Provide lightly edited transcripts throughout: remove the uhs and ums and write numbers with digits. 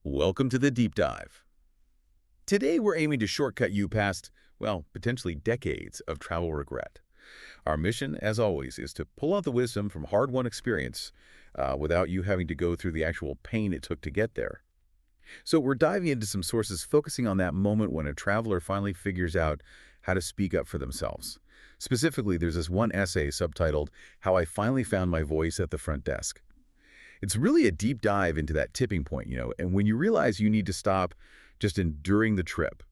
Welcome to the Deep Dive. Today we're aiming to shortcut you past, well, potentially decades of travel regret. Our mission, as always, is to pull out the wisdom from hard-won experience without you having to go through the actual pain it took to get there. So we're diving into some sources focusing on that moment when a traveler finally figures out how to speak up for themselves. Specifically, there's this one essay subtitled, "How I Finally Found My Voice at the Front Desk." It's really a deep dive into that tipping point, and when you realize you need to stop just enduring the trip,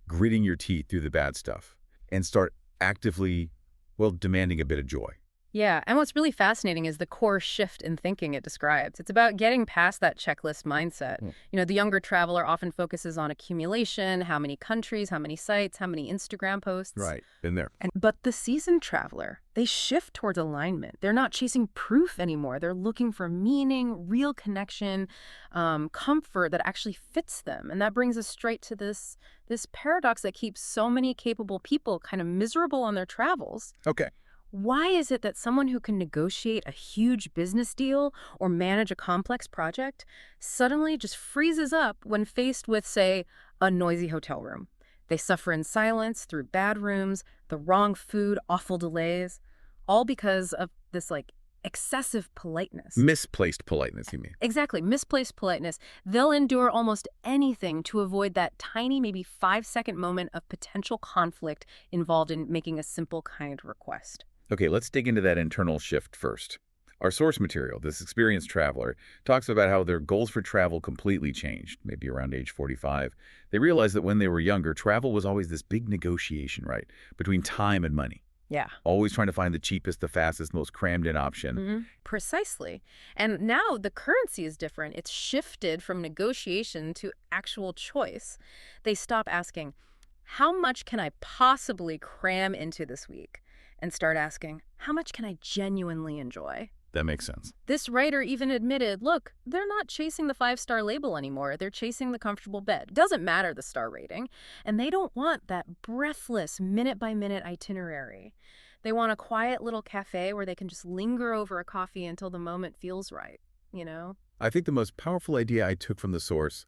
gritting your teeth through the bad stuff, and start actively, well, demanding a bit of joy. Yeah, and what's really fascinating is the core shift in thinking it describes. It's about getting past that checklist mindset. The younger traveler often focuses on accumulation, how many countries, how many sites, how many Instagram posts. Right, been there. But the seasoned traveler, they shift towards alignment. They're not chasing proof anymore. They're looking for meaning, real connection, comfort that actually fits them. And that brings us straight to this paradox that keeps so many capable people kind of miserable on their travels. Okay. Why is it that someone who can negotiate a huge business deal or manage a complex project suddenly just freezes up when faced with, say, a noisy hotel room? They suffer in silence through bad rooms, the wrong food, awful delays, all because of this, excessive politeness. Misplaced politeness, you mean? Exactly, misplaced politeness. They'll endure almost anything to avoid that tiny, maybe 5-second moment of potential conflict involved in making a simple, kind request. Okay, let's dig into that internal shift first. Our source material, this experienced traveler, talks about how their goals for travel completely changed, maybe around age 45. They realized that when they were younger, travel was always this big negotiation, right, between time and money. Yeah. Always trying to find the cheapest, the fastest, most crammed-in option. Precisely. And now the currency is different. It's shifted from negotiation to actual choice. They stop asking, how much can I possibly cram into this week? And start asking, how much can I genuinely enjoy? That makes sense. This writer even admitted, look, they're not chasing the 5-star label anymore. They're chasing the comfortable bed. Doesn't matter the star rating. And they don't want that breathless, minute-by-minute itinerary. They want a quiet little cafe where they can just linger over a coffee until the moment feels right, I think the most powerful idea I took from the source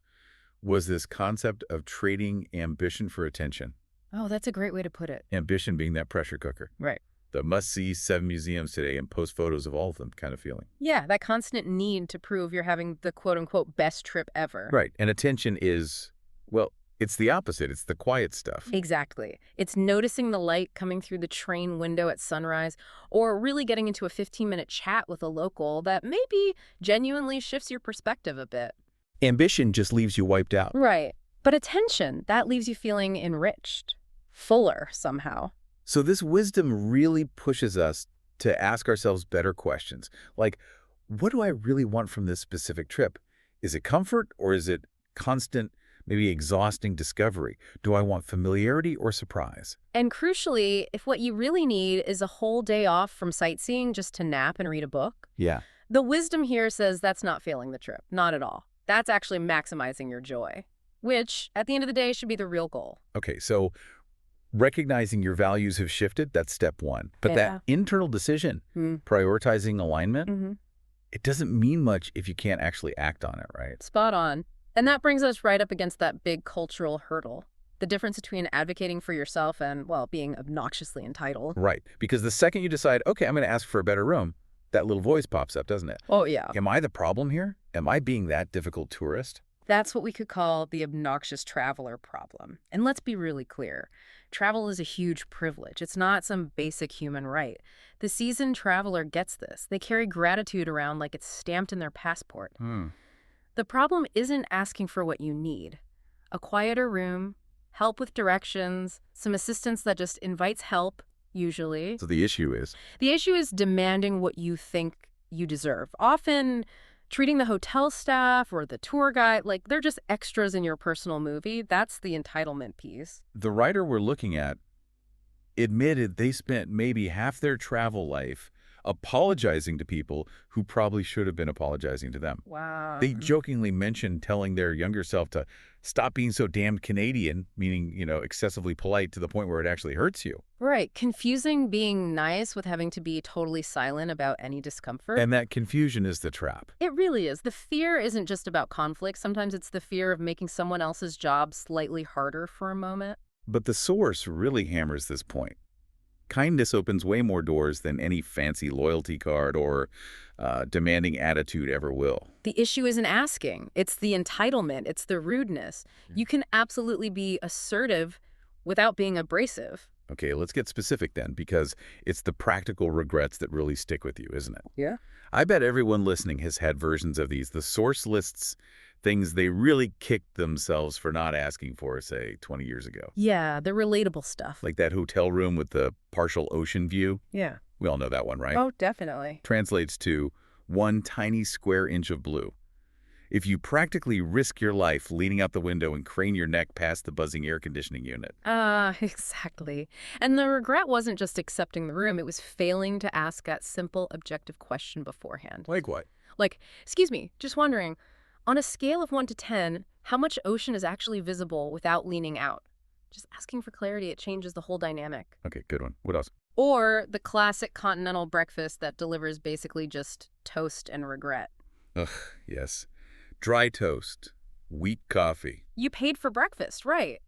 was this concept of trading ambition for attention. Oh, that's a great way to put it. Ambition being that pressure cooker. Right. The must-see 7 museums today and post photos of all of them kind of feeling. Yeah, that constant need to prove you're having the quote-unquote best trip ever. Right. And attention is, well, it's the opposite. It's the quiet stuff. Exactly. It's noticing the light coming through the train window at sunrise, or really getting into a 15-minute chat with a local that maybe genuinely shifts your perspective a bit. Ambition just leaves you wiped out. Right. But attention, that leaves you feeling enriched, fuller somehow. So this wisdom really pushes us to ask ourselves better questions. Like, what do I really want from this specific trip? Is it comfort or is it constant, maybe exhausting discovery? Do I want familiarity or surprise? And crucially, if what you really need is a whole day off from sightseeing just to nap and read a book, Yeah. the wisdom here says that's not failing the trip. Not at all. That's actually maximizing your joy, which, at the end of the day, should be the real goal. Okay, so recognizing your values have shifted, that's step one. But that internal decision, prioritizing alignment, it doesn't mean much if you can't actually act on it, right? Spot on. And that brings us right up against that big cultural hurdle. The difference between advocating for yourself and, well, being obnoxiously entitled. Right, because the second you decide, okay, I'm going to ask for a better room, that little voice pops up, doesn't it? Oh, yeah. Am I the problem here? Am I being that difficult tourist? That's what we could call the obnoxious traveler problem. And let's be really clear. Travel is a huge privilege. It's not some basic human right. The seasoned traveler gets this. They carry gratitude around like it's stamped in their passport. The problem isn't asking for what you need. A quieter room, help with directions, some assistance that just invites help, usually. So the issue is? The issue is demanding what you think you deserve. Often treating the hotel staff or the tour guide like they're just extras in your personal movie. That's the entitlement piece. The writer we're looking at admitted they spent maybe half their travel life apologizing to people who probably should have been apologizing to them. Wow. They jokingly mentioned telling their younger self to stop being so damned Canadian, meaning, excessively polite to the point where it actually hurts you. Right. Confusing being nice with having to be totally silent about any discomfort. And that confusion is the trap. It really is. The fear isn't just about conflict. Sometimes it's the fear of making someone else's job slightly harder for a moment. But the source really hammers this point. Kindness opens way more doors than any fancy loyalty card or demanding attitude ever will. The issue isn't asking. It's the entitlement. It's the rudeness. You can absolutely be assertive without being abrasive. Okay, let's get specific then, because it's the practical regrets that really stick with you, isn't it? Yeah. I bet everyone listening has had versions of these. The source lists things they really kicked themselves for not asking for, say, 20 years ago. Yeah, the relatable stuff. Like that hotel room with the partial ocean view. Yeah. We all know that one, right? Oh, definitely. Translates to one tiny square inch of blue. If you practically risk your life leaning out the window and crane your neck past the buzzing air conditioning unit. Exactly. And the regret wasn't just accepting the room, it was failing to ask that simple, objective question beforehand. Like what? Like, excuse me, just wondering, on a scale of 1 to 10, how much ocean is actually visible without leaning out? Just asking for clarity, it changes the whole dynamic. Okay, good one. What else? Or the classic continental breakfast that delivers basically just toast and regret. Ugh, yes. Dry toast, weak coffee. You paid for breakfast, right?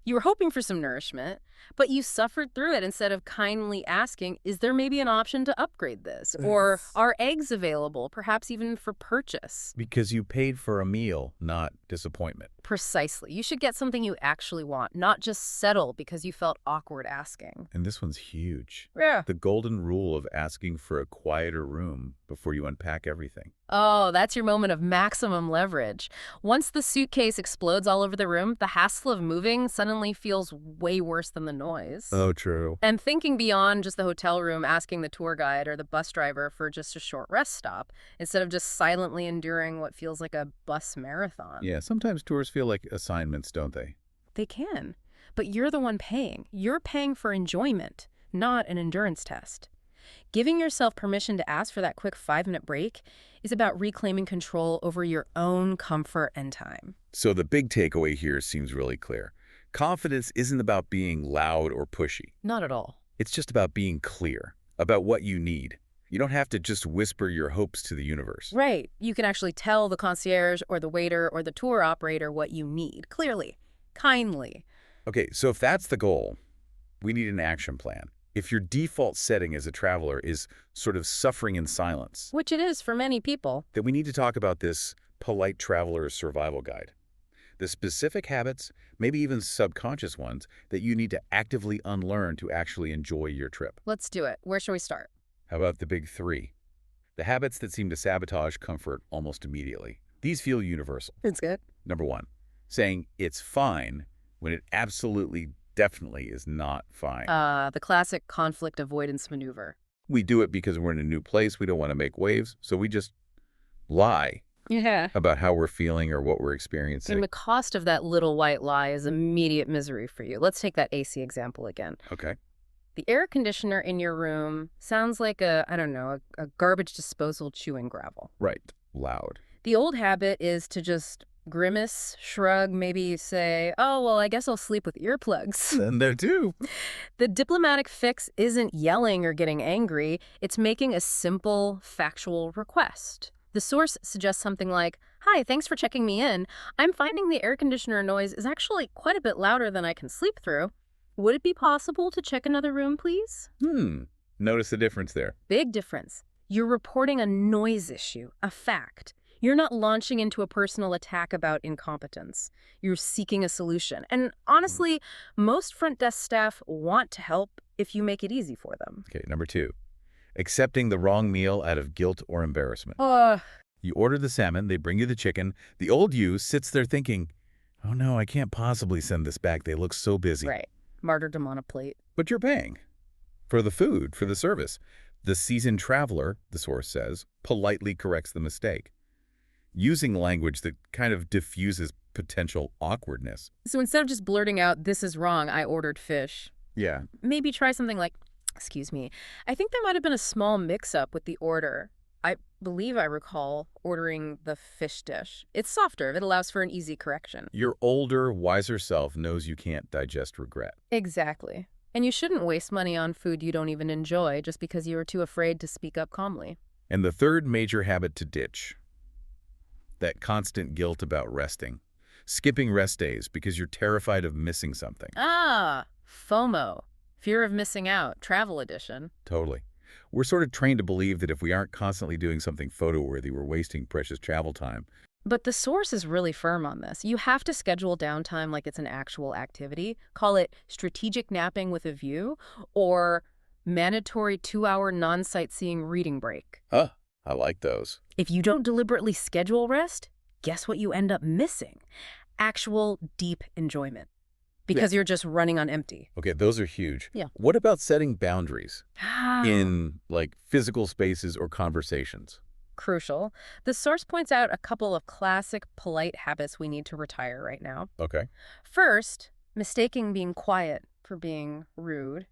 You were hoping for some nourishment, but you suffered through it instead of kindly asking, is there maybe an option to upgrade this? Or are eggs available, perhaps even for purchase? Because you paid for a meal, not disappointment. Precisely. You should get something you actually want, not just settle because you felt awkward asking. And this one's huge. Yeah. The golden rule of asking for a quieter room before you unpack everything. Oh, that's your moment of maximum leverage. Once the suitcase explodes all over the room, the hassle of moving suddenly feels way worse than the noise. Oh, true. And thinking beyond just the hotel room, asking the tour guide or the bus driver for just a short rest stop, instead of just silently enduring what feels like a bus marathon. Yeah, sometimes tours feel like assignments, don't they? They can. But you're the one paying. You're paying for enjoyment, not an endurance test. Giving yourself permission to ask for that quick 5-minute break is about reclaiming control over your own comfort and time. So the big takeaway here seems really clear. Confidence isn't about being loud or pushy. Not at all. It's just about being clear about what you need. You don't have to just whisper your hopes to the universe. Right. You can actually tell the concierge or the waiter or the tour operator what you need, clearly, kindly. Okay, so if that's the goal, we need an action plan. If your default setting as a traveler is sort of suffering in silence, Which it is for many people. then we need to talk about this polite traveler survival guide. The specific habits, maybe even subconscious ones, that you need to actively unlearn to actually enjoy your trip. Let's do it. Where shall we start? How about the big three? The habits that seem to sabotage comfort almost immediately. These feel universal. It's good. Number one, saying it's fine when it absolutely, definitely is not fine. The classic conflict avoidance maneuver. We do it because we're in a new place. We don't want to make waves, so we just lie Yeah. about how we're feeling or what we're And experiencing. the cost of that little white lie is immediate misery for you. Let's take that AC example again. Okay. The air conditioner in your room sounds like a garbage disposal chewing gravel. Right. Loud. The old habit is to just grimace, shrug, maybe say, oh, well, I guess I'll sleep with earplugs. And there too. The diplomatic fix isn't yelling or getting angry. It's making a simple, factual request. The source suggests something like, hi, thanks for checking me in. I'm finding the air conditioner noise is actually quite a bit louder than I can sleep through. Would it be possible to check another room, please? Notice the difference there. Big difference. You're reporting a noise issue, a fact. You're not launching into a personal attack about incompetence. You're seeking a solution. And honestly, most front desk staff want to help if you make it easy for them. Okay, number two. Accepting the wrong meal out of guilt or embarrassment. Uh, You order the salmon, they bring you the chicken. The old you sits there thinking, oh no, I can't possibly send this back. They look so busy. right. Martyrdom on a plate. But you're paying for the food, for the service. The seasoned traveler, the source says, politely corrects the mistake, using language that kind of diffuses potential awkwardness. So instead of just blurting out, this is wrong, I ordered fish, Yeah. maybe try something like, Excuse me. I think there might have been a small mix-up with the order. I believe I recall ordering the fish dish. It's softer. It allows for an easy correction. Your older, wiser self knows you can't digest regret. Exactly. And you shouldn't waste money on food you don't even enjoy just because you were too afraid to speak up calmly. And the third major habit to ditch, that constant guilt about resting. Skipping rest days because you're terrified of missing something. Ah, FOMO. Fear of missing out. Travel edition. Totally. We're sort of trained to believe that if we aren't constantly doing something photo-worthy, we're wasting precious travel time. But the source is really firm on this. You have to schedule downtime like it's an actual activity. Call it strategic napping with a view or mandatory 2-hour non-sightseeing reading break. Huh, I like those. If you don't deliberately schedule rest, guess what you end up missing? Actual deep enjoyment. Because you're just running on empty. Okay, those are huge. Yeah. What about setting boundaries Ah. in, like, physical spaces or conversations? Crucial. The source points out a couple of classic polite habits we need to retire right now. Okay. First, mistaking being quiet for being rude.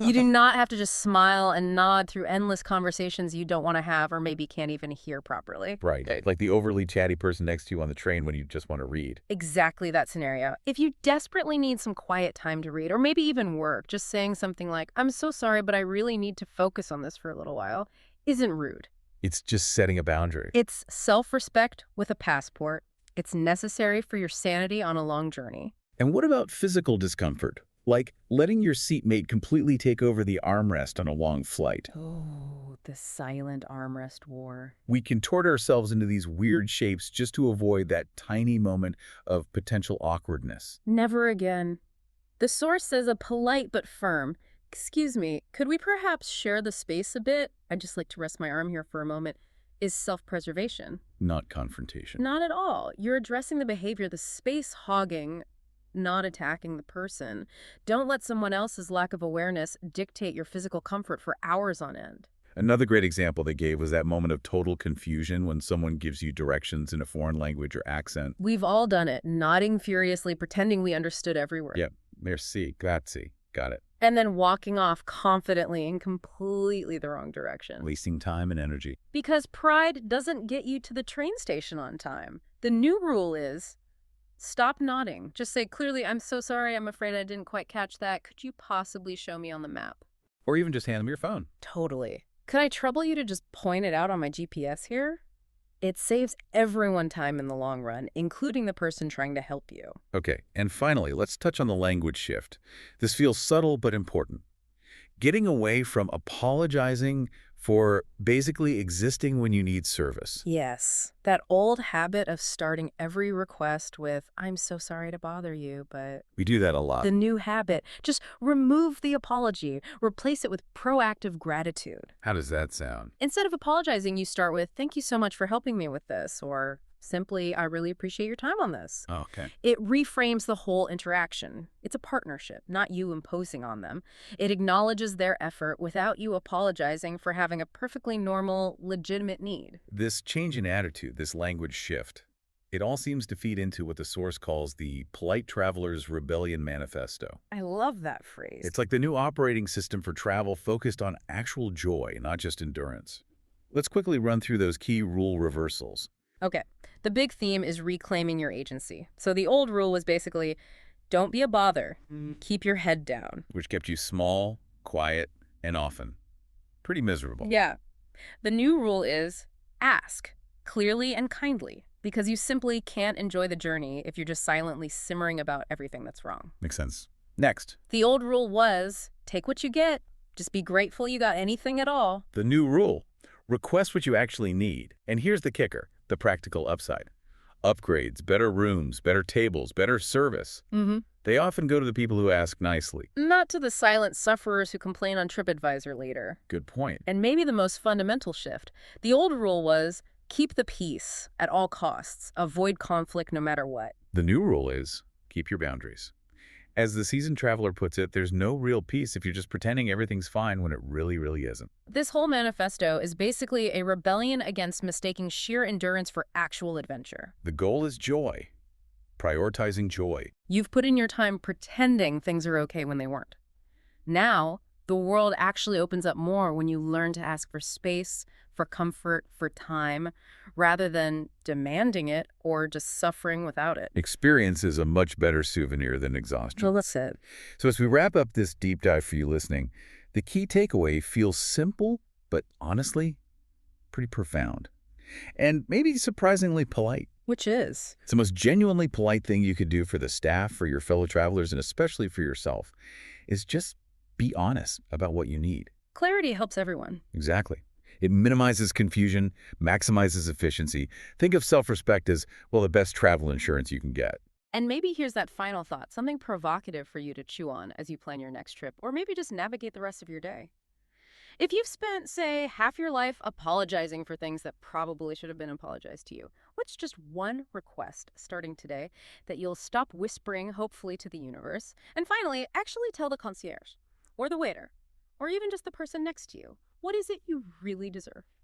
You do not have to just smile and nod through endless conversations you don't want to have or maybe can't even hear properly. Right. Like the overly chatty person next to you on the train when you just want to read. Exactly that scenario. If you desperately need some quiet time to read or maybe even work, just saying something like, "I'm so sorry, but I really need to focus on this for a little while," isn't rude. It's just setting a boundary. It's self-respect with a passport. It's necessary for your sanity on a long journey. And what about physical discomfort? Like letting your seatmate completely take over the armrest on a long flight. Oh, the silent armrest war. We contort ourselves into these weird shapes just to avoid that tiny moment of potential awkwardness. Never again. The source says a polite but firm, "Excuse me, could we perhaps share the space a bit? I'd just like to rest my arm here for a moment," is self-preservation. Not confrontation. Not at all. You're addressing the behavior, the space hogging, not attacking the person. Don't let someone else's lack of awareness dictate your physical comfort for hours on end. Another great example they gave was that moment of total confusion when someone gives you directions in a foreign language or accent. We've all done it, nodding furiously, pretending we understood every word. Yep, merci, grazie, got it. And then walking off confidently in completely the wrong direction. Wasting time and energy. Because pride doesn't get you to the train station on time. The new rule is stop nodding. Just say clearly, "I'm so sorry, I'm afraid I didn't quite catch that. Could you possibly show me on the map?" Or even just hand them your phone. Totally. Could I trouble you to just point it out on my GPS here? It saves everyone time in the long run, including the person trying to help you. Okay, and finally, let's touch on the language shift. This feels subtle but important. Getting away from apologizing for basically existing when you need service. Yes, that old habit of starting every request with, "I'm so sorry to bother you, but..." We do that a lot. The new habit, just remove the apology, replace it with proactive gratitude. How does that sound? Instead of apologizing, you start with, "Thank you so much for helping me with this," or simply, "I really appreciate your time on this." Oh, okay. It reframes the whole interaction. It's a partnership, not you imposing on them. It acknowledges their effort without you apologizing for having a perfectly normal, legitimate need. This change in attitude, this language shift, it all seems to feed into what the source calls the Polite Traveler's Rebellion Manifesto. I love that phrase. It's like the new operating system for travel focused on actual joy, not just endurance. Let's quickly run through those key rule reversals. Okay, the big theme is reclaiming your agency. So the old rule was basically, don't be a bother. Keep your head down. Which kept you small, quiet, and often pretty miserable. Yeah. The new rule is ask clearly and kindly, because you simply can't enjoy the journey if you're just silently simmering about everything that's wrong. Makes sense. Next, The old rule was take what you get. Just be grateful you got anything at all. the new rule. Request what you actually need. And here's the kicker, the practical upside. Upgrades, better rooms, better tables, better service. They often go to the people who ask nicely. Not to the silent sufferers who complain on TripAdvisor later. Good point. And maybe the most fundamental shift. The old rule was keep the peace at all costs. Avoid conflict no matter what. The new rule is keep your boundaries. As the seasoned traveler puts it, there's no real peace if you're just pretending everything's fine when it really, really isn't. This whole manifesto is basically a rebellion against mistaking sheer endurance for actual adventure. The goal is joy. Prioritizing joy. You've put in your time pretending things are okay when they weren't. Now, The world actually opens up more when you learn to ask for space, for comfort, for time, rather than demanding it or just suffering without it. Experience is a much better souvenir than exhaustion. So that's it. So as we wrap up this deep dive for you listening, the key takeaway feels simple, but honestly, pretty profound. And maybe surprisingly polite. Which is? It's the most genuinely polite thing you could do for the staff, for your fellow travelers, and especially for yourself, is just be honest about what you need. Clarity helps everyone. Exactly. It minimizes confusion, maximizes efficiency. Think of self-respect as, well, the best travel insurance you can get. And maybe here's that final thought, something provocative for you to chew on as you plan your next trip, or maybe just navigate the rest of your day. If you've spent, say, half your life apologizing for things that probably should have been apologized to you, what's just one request starting today that you'll stop whispering, hopefully, to the universe, and finally, actually tell the concierge, or the waiter, or even just the person next to you, what is it you really deserve?